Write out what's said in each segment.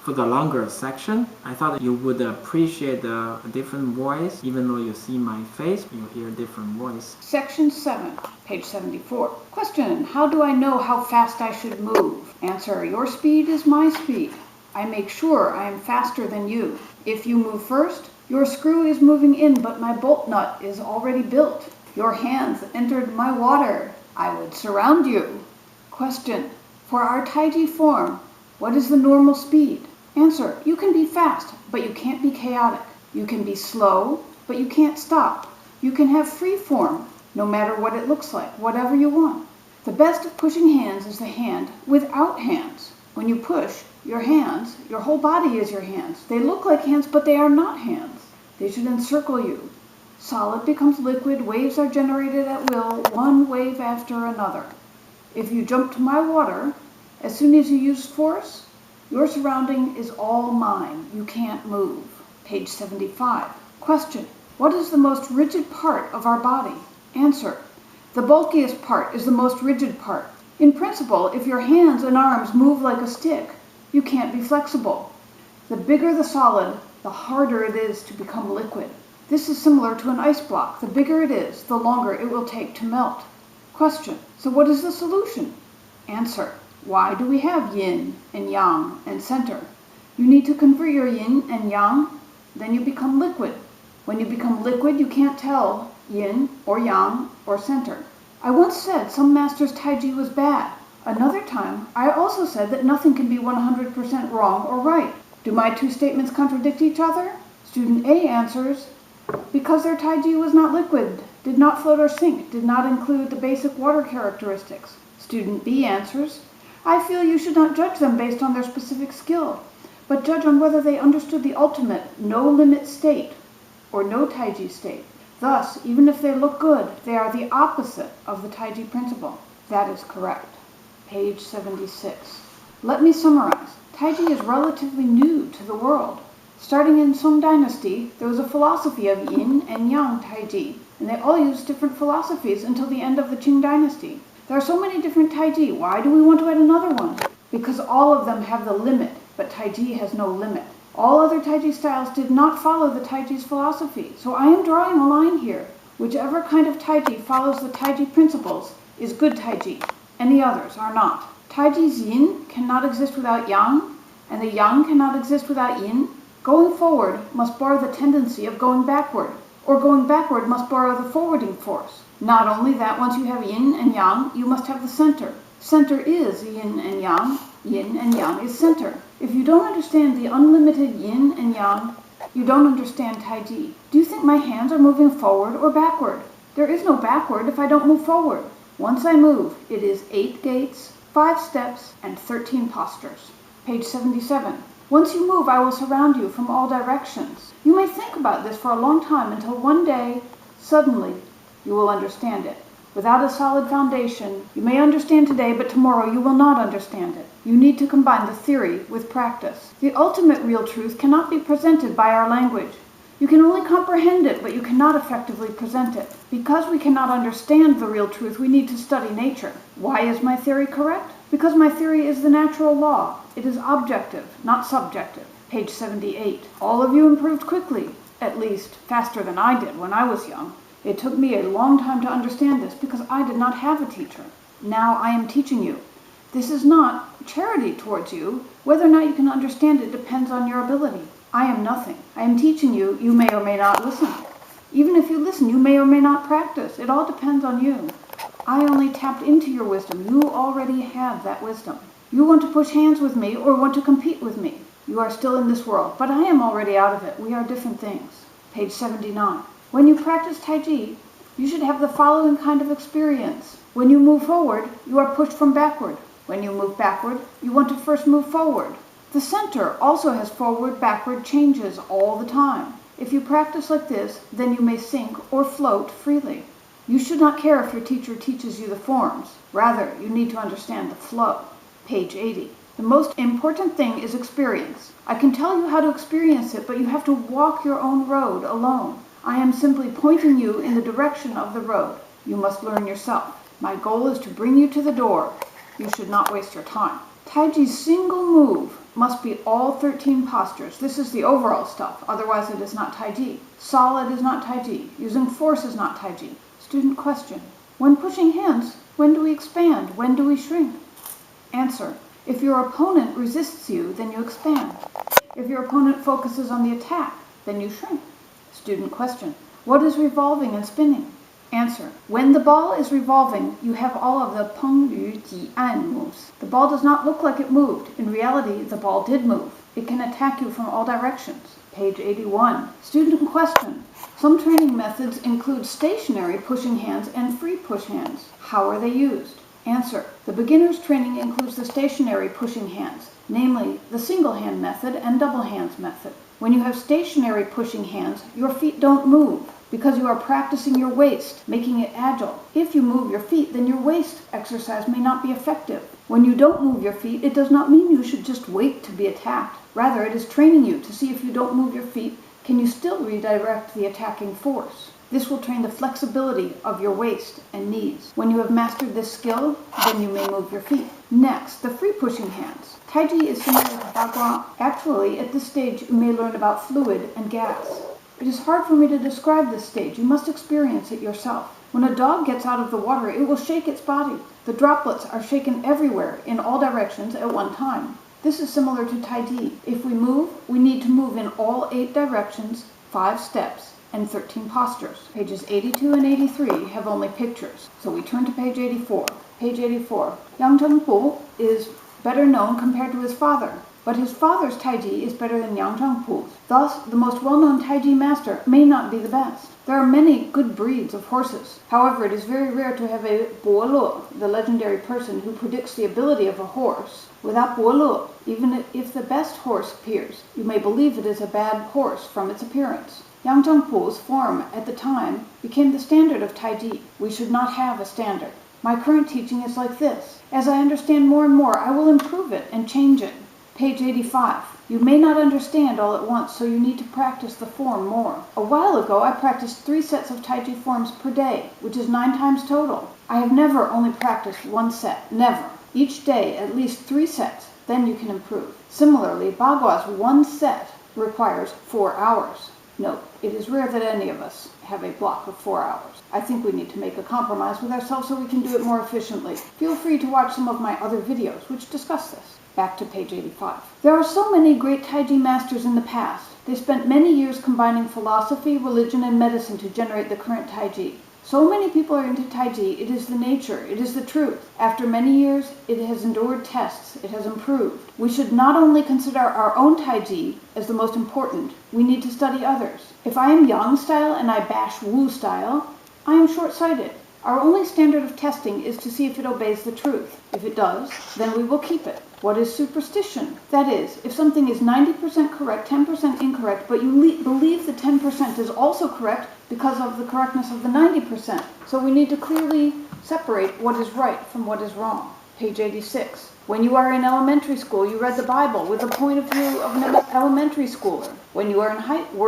For the longer section, I thought you would appreciate the different voice. Even though you see my face, you hear different voice. Section 7, page 74. Question: how do I know how fast I should move? Answer: your speed is my speed. I make sure I am faster than you. If you move first, your screw is moving in, but my bolt nut is already built. Your hands entered my water. I would surround you. Question: for our Taiji form, what is the normal speed? Answer: you can be fast, but you can't be chaotic. You can be slow, but you can't stop. You can have free form, no matter what it looks like, whatever you want. The best of pushing hands is the hand without hands. When you push, your hands, your whole body is your hands. They look like hands, but they are not hands. They should encircle you. Solid becomes liquid, waves are generated at will, one wave after another. If you jump to my water, as soon as you use force, your surrounding is all mine. You can't move. Page 75. Question: what is the most rigid part of our body? Answer: the bulkiest part is the most rigid part. In principle, if your hands and arms move like a stick, you can't be flexible. The bigger the solid, the harder it is to become liquid. This is similar to an ice block. The bigger it is, the longer it will take to melt. Question: so what is the solution? Answer: why do we have yin and yang and center? You need to convert your yin and yang, then you become liquid. When you become liquid, you can't tell yin or yang or center. I once said some master's Taiji was bad. Another time, I also said that nothing can be 100% wrong or right. Do my two statements contradict each other? Student A answers, because their Taiji was not liquid, did not float or sink, did not include the basic water characteristics. Student B answers, I feel you should not judge them based on their specific skill, but judge on whether they understood the ultimate no-limit state or no Taiji state. Thus, even if they look good, they are the opposite of the Taiji principle. That is correct. Page 76. Let me summarize. Taiji is relatively new to the world. Starting in Song Dynasty, there was a philosophy of yin and yang Taiji, and they all used different philosophies until the end of the Qing Dynasty. There are so many different Taiji. Why do we want to add another one? Because all of them have the limit, but Taiji has no limit. All other Taiji styles did not follow the Taiji's philosophy, so I am drawing a line here. Whichever kind of Taiji follows the Taiji principles is good Taiji, and the others are not. Taiji's yin cannot exist without yang, and the yang cannot exist without yin. Going forward must borrow the tendency of going backward, or going backward must borrow the forwarding force. Not only that, once you have yin and yang, you must have the center. Center is yin and yang is center. If you don't understand the unlimited yin and yang, you don't understand Taiji. Do you think my hands are moving forward or backward? There is no backward if I don't move forward. Once I move, it is 8 gates, 5 steps, and 13 postures. Page 77. Once you move, I will surround you from all directions. You may think about this for a long time until one day, suddenly, you will understand it. Without a solid foundation, you may understand today, but tomorrow you will not understand it. You need to combine the theory with practice. The ultimate real truth cannot be presented by our language. You can only comprehend it, but you cannot effectively present it. Because we cannot understand the real truth, we need to study nature. Why is my theory correct? Because my theory is the natural law. It is objective, not subjective. Page 78. All of you improved quickly, at least faster than I did when I was young. It took me a long time to understand this because I did not have a teacher. Now I am teaching you. This is not charity towards you. Whether or not you can understand it depends on your ability. I am nothing. I am teaching you. You may or may not listen. Even if you listen, you may or may not practice. It all depends on you. I only tapped into your wisdom. You already have that wisdom. You want to push hands with me or want to compete with me. You are still in this world, but I am already out of it. We are different things. Page 79. When you practice Taiji, you should have the following kind of experience. When you move forward, you are pushed from backward. When you move backward, you want to first move forward. The center also has forward-backward changes all the time. If you practice like this, then you may sink or float freely. You should not care if your teacher teaches you the forms. Rather, you need to understand the flow. Page 80. The most important thing is experience. I can tell you how to experience it, but you have to walk your own road alone. I am simply pointing you in the direction of the road. You must learn yourself. My goal is to bring you to the door. You should not waste your time. Taiji's single move must be all 13 postures. This is the overall stuff, otherwise it is not Taiji. Solid is not Taiji. Using force is not Taiji. Student question. When pushing hands, when do we expand? When do we shrink? Answer. If your opponent resists you, then you expand. If your opponent focuses on the attack, then you shrink. Student question. What is revolving and spinning? Answer. When the ball is revolving, you have all of the peng yu ji an moves. The ball does not look like it moved. In reality, the ball did move. It can attack you from all directions. Page 81. Student question. Some training methods include stationary pushing hands and free push hands. How are they used? Answer. The beginner's training includes the stationary pushing hands, namely the single hand method and double hands method. When you have stationary pushing hands, your feet don't move because you are practicing your waist, making it agile. If you move your feet, then your waist exercise may not be effective. When you don't move your feet, it does not mean you should just wait to be attacked. Rather, it is training you to see if you don't move your feet, can you still redirect the attacking force. This will train the flexibility of your waist and knees. When you have mastered this skill, then you may move your feet. Next, the free pushing hands. Taiji is similar to Bagua. Actually, at this stage, you may learn about fluid and gas. It is hard for me to describe this stage. You must experience it yourself. When a dog gets out of the water, it will shake its body. The droplets are shaken everywhere, in all directions at one time. This is similar to Taiji. If we move, we need to move in all 8 directions, 5 steps, and 13 postures. Pages 82 and 83 have only pictures. So we turn to page 84. Page 84. Yang Chengpu is better known compared to his father, but his father's Taiji is better than Yang Chengpu's. Thus, the most well-known Taiji master may not be the best. There are many good breeds of horses. However, it is very rare to have a Buolu, the legendary person who predicts the ability of a horse. Without Buolu, even if the best horse appears, you may believe it is a bad horse from its appearance. Yang Chengpu's form at the time became the standard of Taiji. We should not have a standard. My current teaching is like this. As I understand more and more, I will improve it and change it. Page 85. You may not understand all at once, so you need to practice the form more. A while ago, I practiced 3 sets of Taiji forms per day, which is 9 times total. I have never only practiced 1 set. Never. Each day, at least 3 sets. Then you can improve. Similarly, Bagua's 1 set requires 4 hours. Note, it is rare that any of us have a block of 4 hours. I think we need to make a compromise with ourselves so we can do it more efficiently. Feel free to watch some of my other videos which discuss this. Back to page 85. There are so many great Taiji masters in the past. They spent many years combining philosophy, religion, and medicine to generate the current Taiji. So many people are into Taiji, it is the nature, it is the truth. After many years, it has endured tests, it has improved. We should not only consider our own Taiji as the most important, we need to study others. If I am Yang style and I bash Wu style, I am short-sighted. Our only standard of testing is to see if it obeys the truth. If it does, then we will keep it. What is superstition? That is, if something is 90% correct, 10% incorrect, but you believe the 10% is also correct because of the correctness of the 90%. So we need to clearly separate what is right from what is wrong. Page 86. When you are in elementary school, you read the Bible with the point of view of an elementary schooler. When you were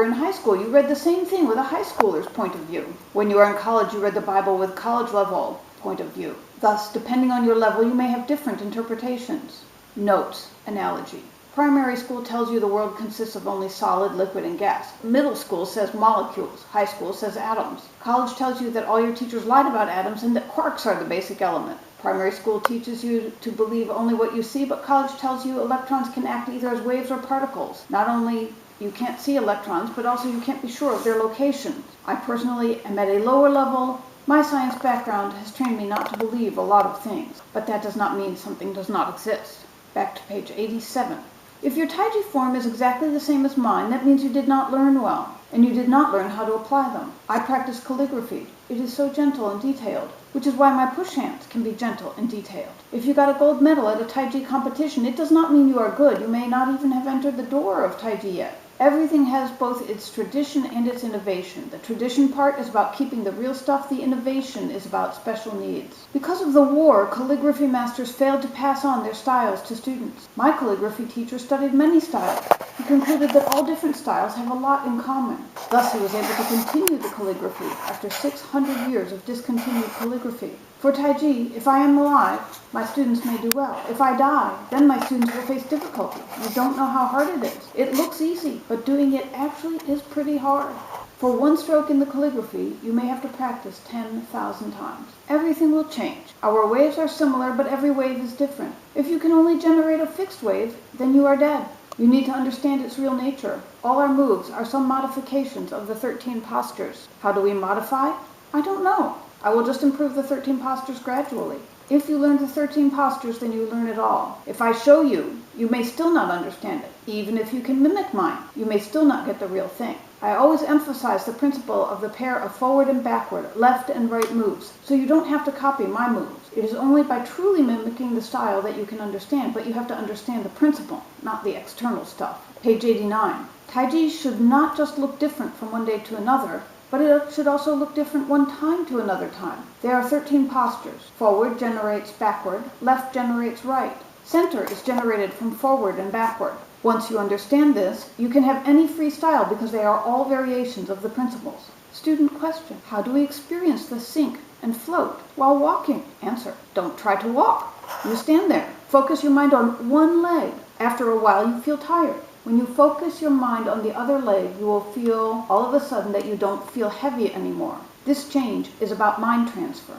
in high school, you read the same thing with a high schooler's point of view. When you are in college, you read the Bible with college level point of view. Thus, depending on your level, you may have different interpretations. Notes, analogy. Primary school tells you the world consists of only solid, liquid, and gas. Middle school says molecules. High school says atoms. College tells you that all your teachers lied about atoms and that quarks are the basic element. Primary school teaches you to believe only what you see, but college tells you electrons can act either as waves or particles. Not only you can't see electrons, but also you can't be sure of their location. I personally am at a lower level. My science background has trained me not to believe a lot of things, but that does not mean something does not exist. Back to page 87. If your Taiji form is exactly the same as mine, that means you did not learn well, and you did not learn how to apply them. I practice calligraphy. It is so gentle and detailed, which is why my push hands can be gentle and detailed. If you got a gold medal at a Taiji competition, it does not mean you are good. You may not even have entered the door of Taiji yet. Everything has both its tradition and its innovation. The tradition part is about keeping the real stuff. The innovation is about special needs. Because of the war, calligraphy masters failed to pass on their styles to students. My calligraphy teacher studied many styles. He concluded that all different styles have a lot in common. Thus, he was able to continue the calligraphy after 600 years of discontinued calligraphy. For Taiji, if I am alive, my students may do well. If I die, then my students will face difficulty. You don't know how hard it is. It looks easy, but doing it actually is pretty hard. For one stroke in the calligraphy, you may have to practice 10,000 times. Everything will change. Our waves are similar, but every wave is different. If you can only generate a fixed wave, then you are dead. You need to understand its real nature. All our moves are some modifications of the 13 postures. How do we modify? I don't know. I will just improve the 13 postures gradually. If you learn the 13 postures, then you learn it all. If I show you, you may still not understand it. Even if you can mimic mine, you may still not get the real thing. I always emphasize the principle of the pair of forward and backward, left and right moves, so you don't have to copy my moves. It is only by truly mimicking the style that you can understand, but you have to understand the principle, not the external stuff. Page 89. Taiji should not just look different from one day to another, but it should also look different one time to another time. There are 13 postures. Forward generates backward, left generates right. Center is generated from forward and backward. Once you understand this, you can have any free style because they are all variations of the principles. Student question: how do we experience the sink and float while walking? Answer: don't try to walk. You stand there. Focus your mind on one leg. After a while, you feel tired. When you focus your mind on the other leg, you will feel all of a sudden that you don't feel heavy anymore. This change is about mind transfer.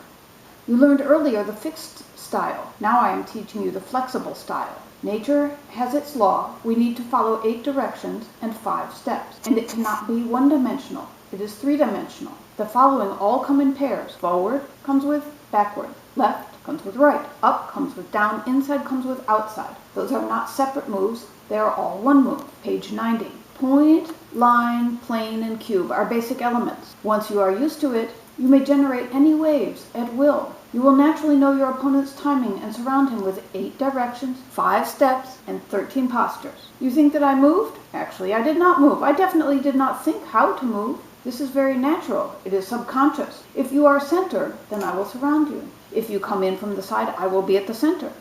You learned earlier the fixed style. Now I am teaching you the flexible style. Nature has its law. We need to follow 8 directions and 5 steps. And it cannot be one-dimensional. It is 3-dimensional. The following all come in pairs. Forward comes with backward. Left comes with right. Up comes with down. Inside comes with outside. Those are not separate moves. They are all one move. Page 90. Point, line, plane, and cube are basic elements. Once you are used to it, you may generate any waves at will. You will naturally know your opponent's timing and surround him with 8 directions, 5 steps, and 13 postures. You think that I moved? Actually, I did not move. I definitely did not think how to move. This is very natural. It is subconscious. If you are center, then I will surround you. If you come in from the side, I will be at the center.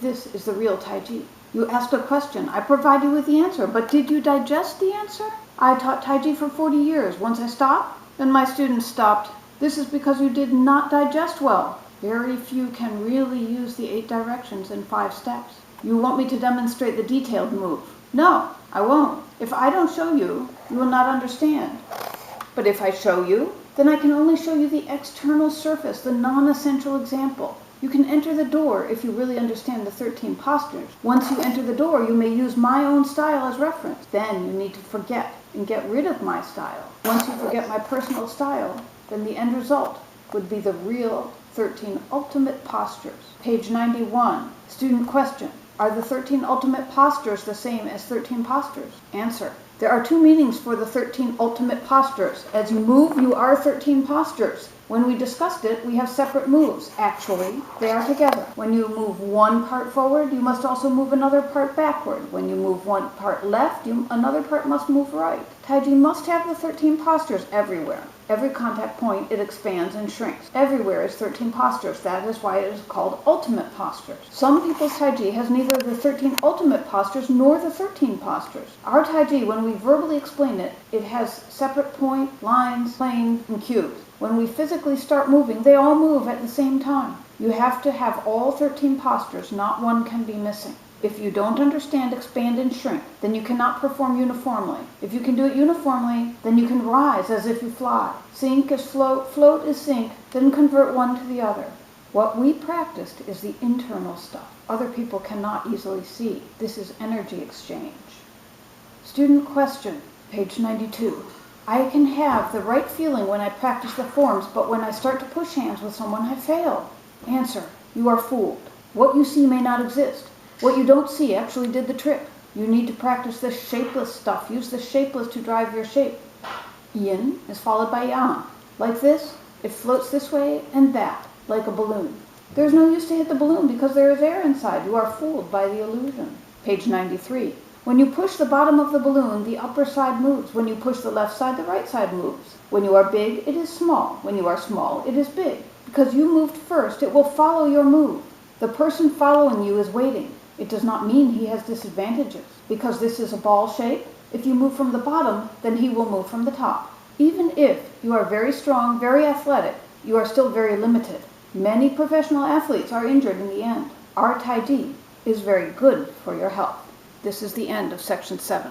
This is the real Taiji. You asked a question. I provide you with the answer, but did you digest the answer? I taught Taiji for 40 years. Once I stopped, then my students stopped. This is because you did not digest well. Very few can really use the 8 directions and 5 steps. You want me to demonstrate the detailed move? No, I won't. If I don't show you, you will not understand. But if I show you, then I can only show you the external surface, the non-essential example. You can enter the door if you really understand the 13 postures. Once you enter the door, you may use my own style as reference. Then you need to forget and get rid of my style. Once you forget my personal style, then the end result would be the real 13 ultimate postures. Page 91. Student question: are the 13 ultimate postures the same as 13 postures? Answer: there are 2 meanings for the 13 ultimate postures. As you move, you are 13 postures. When we discussed it, we have separate moves. Actually, they are together. When you move one part forward, you must also move another part backward. When you move one part left, another part must move right. Taiji must have the 13 postures everywhere. Every contact point, it expands and shrinks. Everywhere is 13 postures. That is why it is called ultimate postures. Some people's Taiji has neither the 13 ultimate postures nor the 13 postures. Our Taiji, when we verbally explain it, it has separate point, lines, plane, and cubes. When we physically start moving, they all move at the same time. You have to have all 13 postures, not one can be missing. If you don't understand expand and shrink, then you cannot perform uniformly. If you can do it uniformly, then you can rise as if you fly. Sink is float, float is sink, then convert one to the other. What we practiced is the internal stuff. Other people cannot easily see. This is energy exchange. Student question, page 92. I can have the right feeling when I practice the forms, but when I start to push hands with someone, I fail. Answer: you are fooled. What you see may not exist. What you don't see actually did the trick. You need to practice the shapeless stuff. Use the shapeless to drive your shape. Yin is followed by yang. Like this, it floats this way and that, like a balloon. There's no use to hit the balloon because there is air inside. You are fooled by the illusion. Page 93. When you push the bottom of the balloon, the upper side moves. When you push the left side, the right side moves. When you are big, it is small. When you are small, it is big. Because you moved first, it will follow your move. The person following you is waiting. It does not mean he has disadvantages. Because this is a ball shape, if you move from the bottom, then he will move from the top. Even if you are very strong, very athletic, you are still very limited. Many professional athletes are injured in the end. Our Taiji is very good for your health. This is the end of section 7.